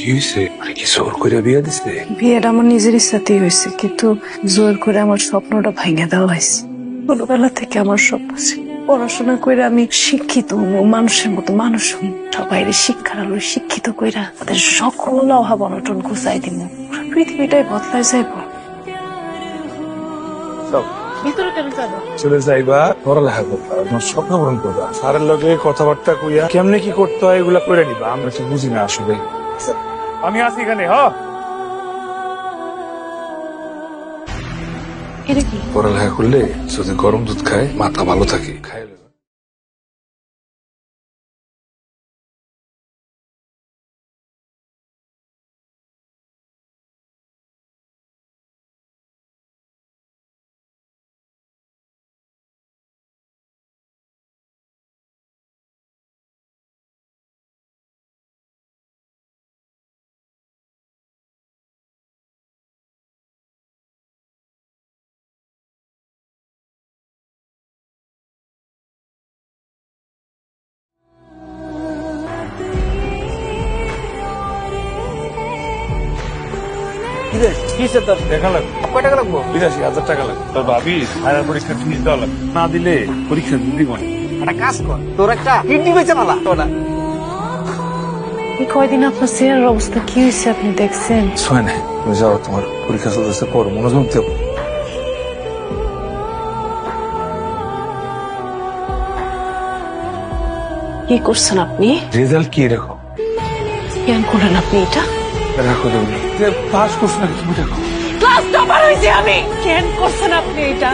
কি হয়েছে? কি জোর করে বিয়ে দিছে? বিয়েটা আমার নিজের ইচ্ছাতেই হয়েছে, কিন্তু জোর করে আমার স্বপ্নটা ভেঙে দেওয়া হয়েছে। ছোটবেলা থেকে আমার স্বপ্ন ছিল পড়াশোনা করে আমি শিক্ষিত হবো, মানুষের মতো মানুষ হব, সবাই শিক্ষার আলো শিক্ষিত কইরা তাদের সকল অভাব অনটন ঘুচাই দিব, পৃথিবীটাই বদলায় যাইব। চলে যাইবা, পড়ালেখা করবা, তোমার স্বপ্ন পূরণ করবা, স্যারের লগে কথাবার্তা কইয়া কেমনে কি করতে হয় এগুলা করে নিবা। আমরা তো বুঝি না আসলে। আমি আছি এখানে। এটা কি? পড়ালেখা করলে যদি গরম দুধ খায় মাথা ভালো থাকে। খাই দেখা লাগবে। কয় টাকা লাগবো? ৮২,০০০ টাকা লাগবে। তোর ভাবি হায়ার পরীক্ষার ফিস দেওয়া লাগবে, না দিলে পরীক্ষা দিবি কোন? একটা কাজ কর, তোর একটা কিডনি বেচে পালা। এই কয়দিন আপনার চেহারার অবস্থা কি হয়েছে আপনি দেখছেন? ছয় নাই, তুমি যাও, তোমার পরীক্ষা চলতেছে, পড়ো, মনোযোগ দেব। কি করছেন আপনি? রেজাল্ট কি রাখো? কেন করলেন আপনি এটা? রাখো দেবনি, পাস করছো না, তুমি দেখো। ক্লাস টপার হয়েছি আমি। কেন করছেন আপনি এটা?